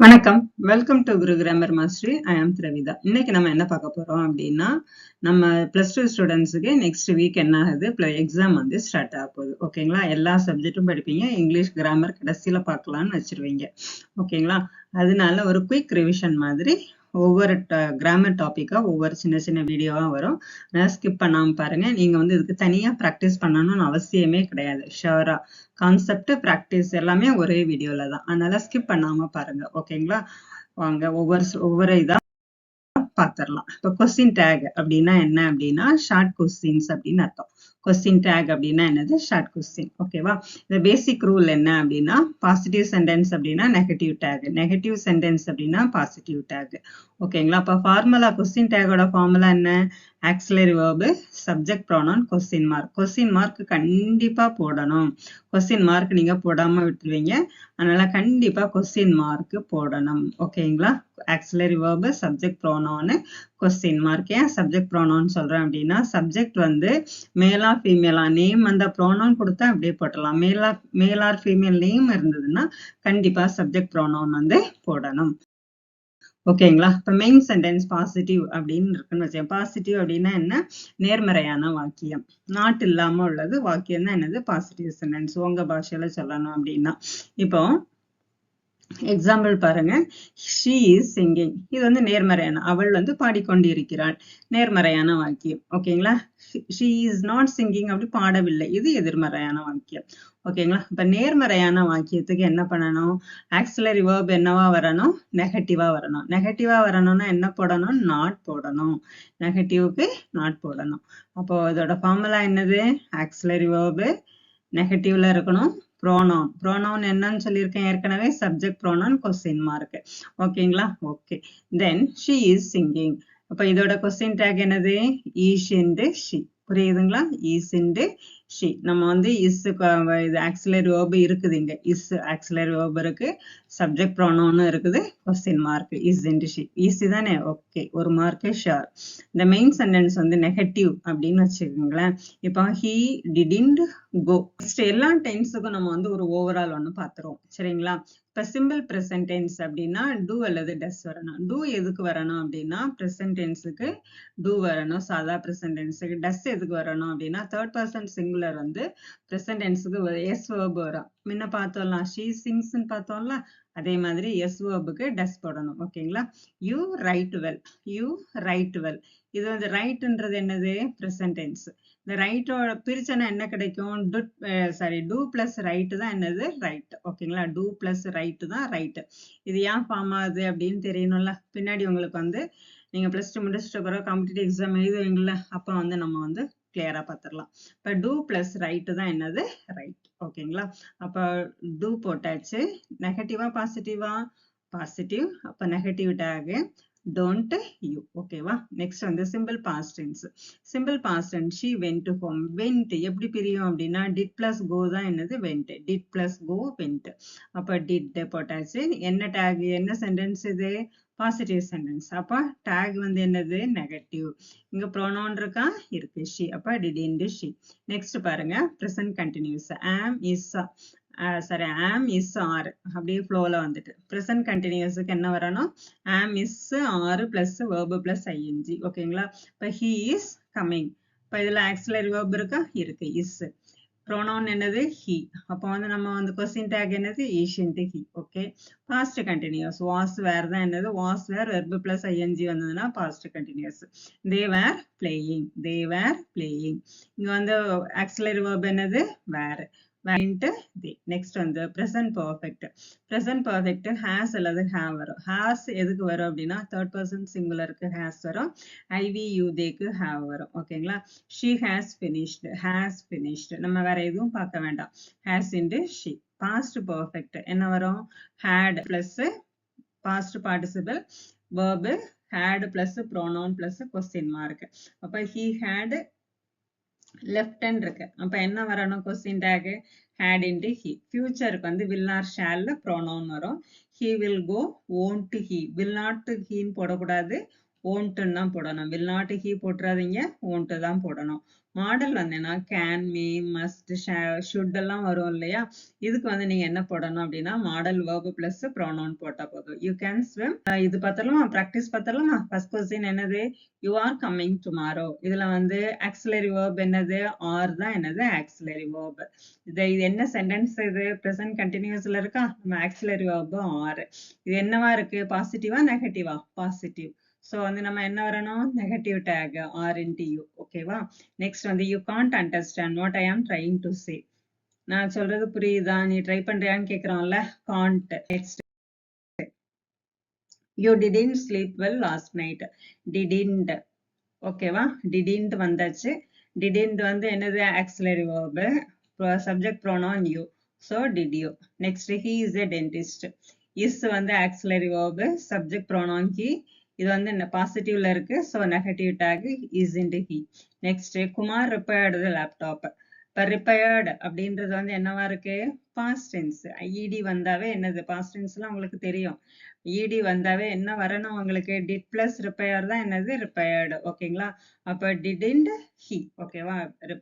வணக்கம். Welcome to Guru grammar mastery. I am Dravitha. இன்னைக்கு நம்ம என்ன பார்க்க போறோம் அப்படின்னா, நம்ம +2 ஸ்டூடெண்ட்ஸுக்கு நெக்ஸ்ட் வீக் என்ன ஆகுது, எக்ஸாம் வந்து ஸ்டார்ட் ஆக போகுது. ஓகேங்களா? எல்லா சப்ஜெக்ட்டும் படிப்பீங்க. இங்கிலீஷ் கிராமர் கடைசியில பார்க்கலாம்னு வச்சிருவீங்க. ஓகேங்களா? அதனால ஒரு குயிக் ரிவிஷன் மாதிரி ஒவ்வொரு கிராமர் டாபிக்கா ஒவ்வொரு சின்ன சின்ன வீடியோவா வரும். ஸ்கிப் பண்ணாம பாருங்க. நீங்க வந்து இதுக்கு தனியா ப்ராக்டிஸ் பண்ணணும்னு அவசியமே கிடையாது. ஷுவரா கான்செப்ட் ப்ராக்டிஸ் எல்லாமே ஒரே வீடியோல தான். அதனால ஸ்கிப் பண்ணாம பாருங்க. ஓகேங்களா? வாங்க ஒவ்வொரு இதா பாத்திரலாம். இப்ப கொஸ்டின் டேக் அப்படின்னா என்ன அப்படின்னா ஷார்ட் கொஸ்டின்ஸ் அப்படின்னு அர்த்தம். கொஸ்டின் டேக் அப்படின்னா என்னது? Short question. ஓகேவா? இந்த பேசிக் ரூல் என்ன அப்படின்னா பாசிட்டிவ் சென்டென்ஸ் அப்படின்னா நெகட்டிவ் டேக், நெகட்டிவ் சென்டென்ஸ் அப்படின்னா பாசிட்டிவ் டேக். ஓகேங்களா? அப்ப ஃபார்முலா கொஸ்டின் டேகோட ஃபார்முலா என்ன? Auxiliary verb, subject pronoun, question mark. Question mark கண்டிப்பா போடணும். கொஸ்டின் மார்க் நீங்க போடாம விட்டுருவீங்க. அதனால கண்டிப்பா கொஸ்டின் மார்க் போடணும். ஓகேங்களா? Auxiliary verb, subject pronoun, question mark. ஏன் சப்ஜெக்ட் ப்ரோனவுன் சொல்றேன் அப்படின்னா சப்ஜெக்ட் வந்து மேலா ஃபீமேலா நேம் அந்த ப்ரோனவுன் கொடுத்தா அப்படியே போட்டலாம். மேல் ஆர் ஃபீமேல் நேம் இருந்ததுன்னா கண்டிப்பா சப்ஜெக்ட் ப்ரோனவுன் வந்து போடணும். ஓகேங்களா? இப்ப மெயின் சென்டென்ஸ் பாசிட்டிவ் அப்படின்னு இருக்குன்னு வச்சேன். பாசிட்டிவ் அப்படின்னா என்ன? நேர்மறையான வாக்கியம். நாட் இல்லாம உள்ளது வாக்கியம் தான் என்னது? Positive sentence. உங்க பாஷையில சொல்லணும் அப்படின்னா இப்போ எக்ஸாம்பிள் பாருங்க. she is singing. இது வந்து நேர்மறையான, அவள் வந்து பாடிக்கொண்டிருக்கிறாள். நேர்மறையான வாக்கியம். ஓகேங்களா? she is not singing, அப்படி பாடவில்லை. இது எதிர்மறையான வாக்கியம். ஓகேங்களா? இப்ப நேர்மறையான வாக்கியத்துக்கு என்ன பண்ணணும்? ஆக்சிலரி வெர்ப் என்னவா வரணும்? நெகட்டிவா வரணும். நெகட்டிவா வரணும்னா என்ன போடணும்? நாட் போடணும். நெகட்டிவ்க்கு நாட் போடணும். அப்போ இதோட ஃபார்முலா என்னது? ஆக்சிலரி வெர்ப் நெகட்டிவ்ல இருக்கணும். ப்ரோனவுன் என்னன்னு சொல்லியிருக்கேன் ஏற்கனவே? Subject pronoun, question mark. ஓகேங்களா? Okay. Then she is singing. அப்ப இதோட கொஸ்டின் டேக் என்னது? is and she. புரியுதுங்களா? is and she. நம்ம வந்து இது ஆக்சிலரி வெர்ப் இருக்குது இங்க. is ஆக்சிலரி வெர்ப் இருக்கு, சப்ஜெக்ட் ப்ரோனவுன் இருக்குது, question mark, is and she. Easy தானே? ஓகே. ஒரு மார்க் ஷூர். இந்த மெயின் சென்டென்ஸ் வந்து நெகட்டிவ் அப்படின்னு வச்சுக்கோங்களேன். இப்போ he didn't go. நெக்ஸ்ட் எல்லா டென்ஸுக்கும் நம்ம வந்து ஒரு ஓவரால் ஒன்று பார்த்துருவோம். சரிங்களா? இப்ப சிம்பிள் ப்ரெசன்ட் டென்ஸ் அப்படின்னா டூ அல்லது டஸ் வரணும். டூ எதுக்கு வரணும் அப்படின்னா ப்ரெசன்ட் டென்ஸுக்கு டூ வரணும். சாதா ப்ரெசன்ட் டென்ஸுக்கு டஸ் எதுக்கு வரணும் அப்படின்னா தேர்ட் பர்சன் சிங்குலர் வந்து ப்ரெசன்ட் டென்ஸுக்கு எஸ் வேர்ப் வரும். முன்ன பார்த்தோம்லாம் she sings-ன்னு பார்த்தோம்ல, அதே மாதிரி எஸ் வேர்புக்கு டஸ் போடணும். ஓகேங்களா? You write well. You write well. இது வந்து ரைட்ன்றது என்னது? Present tense. இந்த ரைட்டோட பிரிச்சனா என்ன கிடைக்கும்? டூ பிளஸ் ரைட் தான் என்னது? ரைட். ஓகேங்களா? டூ பிளஸ் ரைட் தான் ரைட். இது ஏன் ஃபார்ம் ஆகுது அப்படின்னு தெரியணும்ல. பின்னாடி உங்களுக்கு வந்து நீங்க +2 முடிச்சிட்ட பிறகு காம்படிட்டிவ் எக்ஸாம் எழுதுவீங்கல்ல, அப்ப வந்து நம்ம வந்து கிளியரா பார்த்துடலாம். இப்ப டூ பிளஸ் ரைட் தான் என்னது? ரைட். ஓகேங்களா? அப்ப டூ போட்டாச்சு. நெகட்டிவா பாசிட்டிவா? பாசிட்டிவ். அப்ப நெகட்டிவ் டேக் don't you. ஓகேவா? நெக்ஸ்ட் வந்து simple past tense. Simple past tense she went to home. went எப்படி பிரியும் அப்படின்னா did plus go தான் என்னது? went. did plus go went. அப்ப did போட்டாச்சு. என்ன டேக்? என்ன சென்டென்ஸ் இது? Positive sentence. அப்ப டேக் வந்து என்னது? நெகட்டிவ். இங்க ப்ரோனவுன் இருக்கா? இருக்கு. she. அப்ப didn't she. நெக்ஸ்ட் பாருங்க. present continuous. am, is, am, is, are அப்படியே ஃப்ளோல வந்துட்டு present continuousக்கு என்ன வரணும்? am, is, are plus verb plus ing. ஓகேங்களா? இப்ப he is coming. இப்ப இதுல ஆக்சிலரி verb இருக்கா? இருக்கு. is. pronoun என்னது? he. அப்ப வந்து நம்ம வந்து question tag என்னது? is into he. Okay. past continuous. was were தான் என்னது? was were verb plus ing வந்ததுன்னா past continuous. they were playing. they were playing. இங்க வந்து auxiliary verb என்னது? were. went they. next வந்து present perfect. present perfect has அல்லது have வரும். has எதுக்கு வரும் அப்படின்னா third person singularக்கு has வரும். iv you theyக்கு have வரும். ஓகேங்களா? she has finished. has finished. நம்ம வேற எதுவும் பார்க்க வேண்டாம். has into she. past perfect என்ன வரும்? had plus past participle verb had plus pronoun plus question mark. அப்ப he had left hand இருக்கு. அப்ப என்ன வரணும்? question tag had into he. futureக்கு வந்து will or shall pronoun வரும். he will go, won't he. will not he போடக்கூடாது, won't தான் போடணும். will not he போட்டுறாதீங்க, won't தான் போடணும். மாடல் வந்து என்ன கேன், மே, மஸ்ட், ஷுட் எல்லாம் வரும் இல்லையா? இதுக்கு வந்து நீங்க என்ன போடணும் அப்படின்னா மாடல் verb பிளஸ் ப்ரோனவுன் போட்டா போதும். You can swim. இது பார்த்தலாமா? பிராக்டிஸ் பார்த்தலாமா? ஃபர்ஸ்ட் கொஸ்டின் என்னது? You are coming tomorrow. இதுல வந்து ஆக்சிலரி verb என்னது? ஆர் தான் என்னது? Auxiliary verb. இது என்ன சென்டென்ஸ்? இது பிரசன்ட் கண்டினியூஸ்ல இருக்கா? நம்ம ஆக்சிலரி verb ஆர். இது என்னவா இருக்கு? பாசிட்டிவா நெகட்டிவா? பாசிட்டிவ். ஸோ வந்து நம்ம என்ன வரணும்? Negative tag aren't you. ஓகேவா? நெக்ஸ்ட் வந்து you can't understand what I am trying to say. நான் சொல்றது புரியுதா? நீ ட்ரை பண்றியான்னு கேக்குறான்ல. Can't. Next you didn't sleep well last night. Didn't. ஓகேவா? டிடன்ட் வந்தாச்சு. டிடன்ட் வந்து என்னது? Auxiliary verb. Subject pronoun you. So did you. Next he is a dentist. Is வந்து auxiliary verb. Subject pronoun he. இது வந்து பாசிட்டிவ்ல இருக்கு. So negative take is into he. Next Kumar repaired the laptop. இப்போ repaired அப்படின்றது வந்து என்னவா இருக்கு? Past tense. இடி வந்தாவே என்னது? பாஸ்ட் டென்ஸ்லாம் உங்களுக்கு தெரியும். இடி வந்தாவே என்ன வரணும் உங்களுக்கு? டிட் பிளஸ் ரிப்பேர் தான் என்னது? ரிப்பேர்டு. ஓகேங்களா? அப்ப டிடிண்ட் ஹி. ஓகேவா?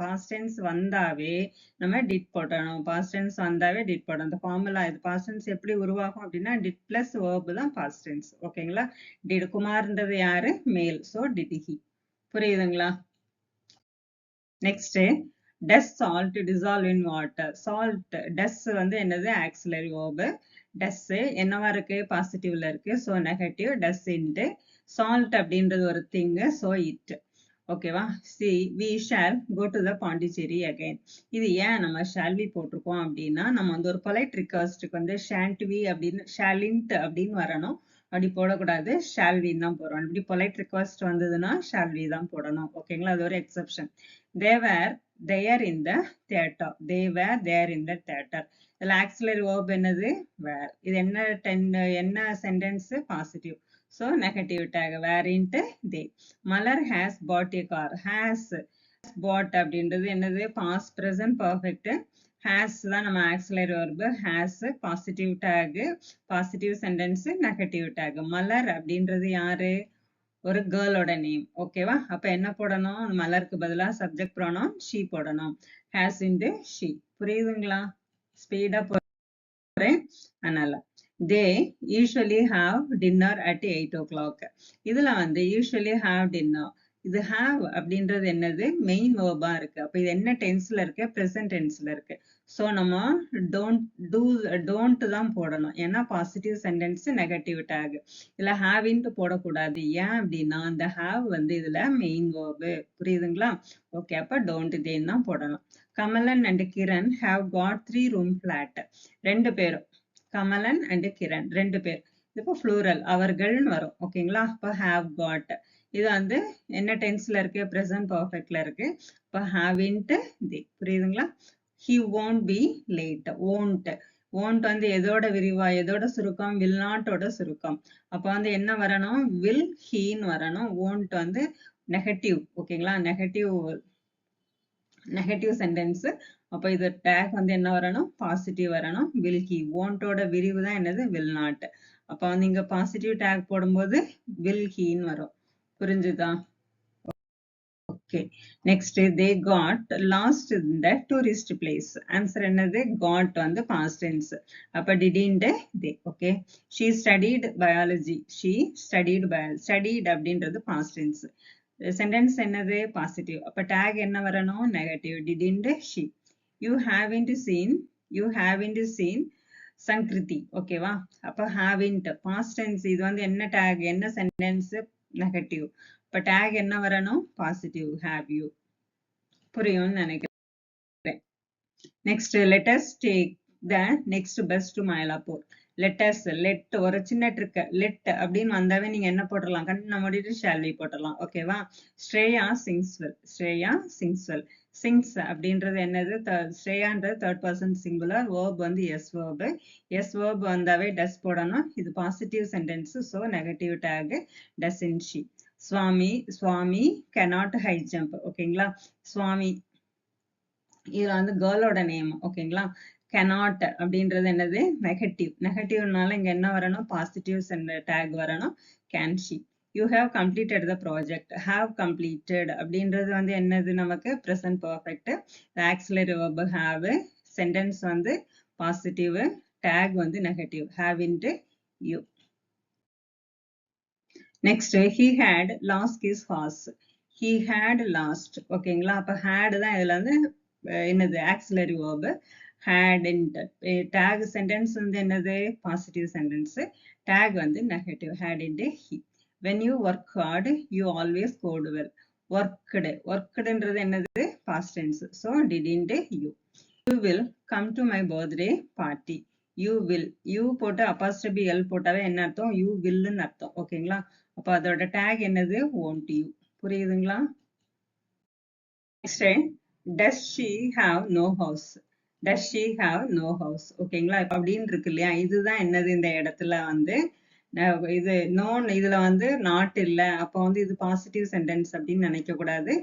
பாஸ்ட் டென்ஸ் வந்தாவே நம்ம டிட் போடணும். பாஸ்ட் டென்ஸ் வந்தாவே டிட் போடணும். இந்த ஃபார்முலா இது பாஸ்ட் டென்ஸ் எப்படி உருவாகும் அப்படின்னா டிட் பிளஸ் verb தான் பாஸ்ட் டென்ஸ். ஓகேங்களா? டிட் குமார்ன்றது யாரு? மேல். So did he. புரியுதுங்களா? Next does salt dissolve in water. Salt does வந்து என்னது? Auxiliary verb. டஸ் என்னவா இருக்கு? பாசிட்டிவ்ல இருக்கு. So negative. Does into salt அப்படின்றது ஒரு திங். So it. ஓகேவா? See we shall go to the Pondicherry again. இது ஏன் நம்ம ஷால் வி போட்டிருக்கோம் அப்படின்னா நம்ம வந்து ஒரு பொலைட் ரிக்வஸ்ட்டுக்கு வந்து ஷாண்ட் வி அப்படின்னு ஷாலின்ட் அப்படின்னு வரணும். அப்படி போடக்கூடாது. ஷால் வி தான் போடுறோம். இப்படி பொலைட் ரிக்வஸ்ட் வந்ததுன்னா ஷால் வி தான் போடணும். ஓகேங்களா? அது ஒரு exception. They were there in the theatre. They were there in the theatre. இதுல ஆக்சிலரி verb என்னது? வேர். இது என்ன sentence? Positive. So negative tag weren't they. Malar has bought a car. Has bought அப்படின்றது என்னது? Past present perfect. ஹேஸ் தான் நம்ம auxiliary verb. Has positive tag. Positive sentence. Negative tag. Malar அப்படின்றது யாரு? ஒரு கேர்ளோட நேம். ஓகேவா? அப்ப என்ன போடணும்? மலருக்கு பதிலா சப்ஜெக்ட் ப்ரோனவுன் ஷீ போடணும். Has into she. புரியுதுங்களா? ஸ்பீடா போறேன். அதனால தே usually have dinner at 8 o'clock. இதுல வந்து யூஸ்வலி ஹாவ் டின்னர். இது ஹாவ் அப்படின்றது என்னது? மெயின் வேர்பா இருக்கு. அப்ப இது என்ன டென்ஸ்ல இருக்கு? பிரசன்ட் டென்ஸ்ல இருக்கு. ஸோ நம்ம டோன்ட் தான் போடணும். ஏன்னா பாசிட்டிவ் சென்டென்ஸ் நெகட்டிவ் டேக். இதுல ஹாவின்ட்டு போடக்கூடாது. ஏன் அப்படின்னா அந்த ஹாவ் வந்து இதுல மெயின் வேர்பு. புரியுதுங்களா? ஓகே, அப்ப டோன்ட் தேன் தான் போடணும். Kamalan and Kiran have got 3 room flat. ரெண்டு பேரும் கமலன் அண்ட் கிரண் ரெண்டு பேர். இப்போ ஃப்ளூரல் அவர்கள்னு வரும். ஓகேங்களா? இப்போ ஹாவ் காட். இது வந்து என்ன டென்ஸ்ல இருக்கு? பிரசன்ட் பர்ஃபெக்ட்ல இருக்கு. இப்போ ஹாவ் இன்ட்டு தி. புரியுதுங்களா? He won't be late. won't வந்து எதோட விரிவா? எதோட சுருக்கம்? will not ஓட சுருக்கம். அப்போ வந்து என்ன வரணும்? will heன்னு வரணும். won't வந்து நெகட்டிவ். ஓகேங்களா? Negative sentence. அப்போ இது டேக் வந்து என்ன வரணும்? பாசிட்டிவ் வரணும். will he. won't-ஓட விரிவு தான் என்னது? will not. அப்போ வந்து இங்க பாசிட்டிவ் டேக் போடும்போது will heன்னு வரும். புரிஞ்சுதா? Okay. Next they got lost in the tourist place. Answer என்னது? got வந்து past tense. அப்ப didn't they. Okay. she studied biology. she studied studied அப்படின்றது past tense. சென்டென்ஸ் என்னது? பாசிட்டிவ். அப்ப டேக் என்ன வரணும்? Negative. didn't she. you haven't seen சங்கிருதி. ஓகேவா? அப்ப haven't பாஸ்ட் டென்ஸ். இது வந்து என்ன டேக்? என்ன சென்டென்ஸ்? நெகட்டிவ். இப்ப டேக் என்ன வரணும்? பாசிட்டிவ். have you. புரியும்னு நினைக்கிறேன். Next let us take the next bus to Mylapore. let us let ஒரு சின்ன ட்ரிக். let அப்படின்னு வந்தாவே நீங்க என்ன போட்டுடலாம்? கண்ணை மூடிட்டு shall we போட்டுடலாம். ஓகேவா? ஸ்ரேயா சிங்ஸ்வெல். ஸ்ரேயா சிங்ஸ்வெல். சிங்ஸ் அப்படின்றது என்னது? ஸ்ரேயான்றது தேர்ட் பர்சன் சிங்குலர். verb வந்து எஸ் verb. எஸ் verb வந்தாவே டஸ் போடணும். இது positive sentence. So negative tag doesn't she. Swami cannot high jump. ஓகேங்களா? சுவாமி இதுல வந்து கேர்ளோட நேம். ஓகேங்களா? cannot அப்படின்றது என்னது? நெகட்டிவ். நெகட்டிவ்னால இங்க என்ன வரணும்? பாசிட்டிவ் டேக் வரணும். can she. you have completed the project. Have completed அப்படின்றது வந்து என்னது நமக்கு present perfect. The auxiliary verb have, sentence வந்து positive, tag வந்து negative. Have into you. Next, he had lost his horse. He had lost. ஓகேங்களா? அப்ப had தான் இதுல வந்து என்னது auxiliary verb. Had into. Tag sentence வந்து என்னது positive sentence. Tag வந்து negative. Had into he. When you work hard, you always scored well. Workedன்றது என்னது past tense. So didn't you. You will come to my birthday party. You will. You போட்டு apostrophe L போட்டாவே என்ன அர்த்தம்? You willன்னு அர்த்தம். ஓகேங்களா? அப்ப அதோட tag என்னது? won't you. புரியுதுங்களா? Next, does she have no house? Does she have no house? ஓகேங்களா? இப்ப அப்படின்னு இருக்கு இல்லையா? இதுதான் என்னது இந்த இடத்துல வந்து இது நோன் இதுல வந்து நாட் இல்ல அப்ப வந்து இது பாசிட்டிவ் சென்டென்ஸ் அப்படின்னு நினைக்க கூடாது.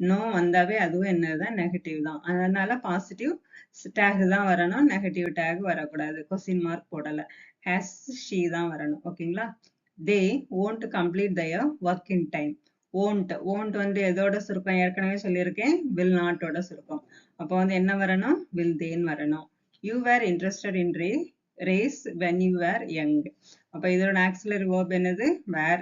நோ வந்தாவே அதுவும் என்னதுதான் நெகட்டிவ் தான். அதனால பாசிட்டிவ் டேக் தான் வரணும், நெகட்டிவ் டேக் வரக்கூடாது. கொஸ்டின் மார்க் போடல. ஹேஸ் ஷீ தான் வரணும். ஓகேங்களா? தே won't complete their work in time. won't வந்து எதோட சுருக்கம் ஏற்கனவே சொல்லியிருக்கேன், will not ஓட சுருக்கம். அப்போ வந்து என்ன வரணும்? will then வரணும். You were interested in race when you were young. அப்ப இதோட auxiliary verb என்னது? were.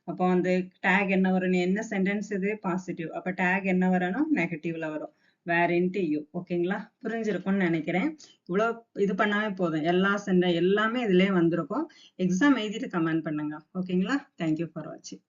அப்போ வந்து tag என்ன வரணும்? என்ன சென்டென்ஸ் இது? பாசிட்டிவ். அப்ப tag என்ன வரணும்? நெகட்டிவ்ல வரும். were into you. ஓகேங்களா? புரிஞ்சிருக்கும்னு நினைக்கிறேன். இவ்வளோ இது பண்ணாவே போதும். எல்லாமே இதுலயே வந்திருக்கும். எக்ஸாம் எழுதிட்டு கமெண்ட் பண்ணுங்க. ஓகேங்களா? தேங்க்யூ ஃபார் வாட்சிங்.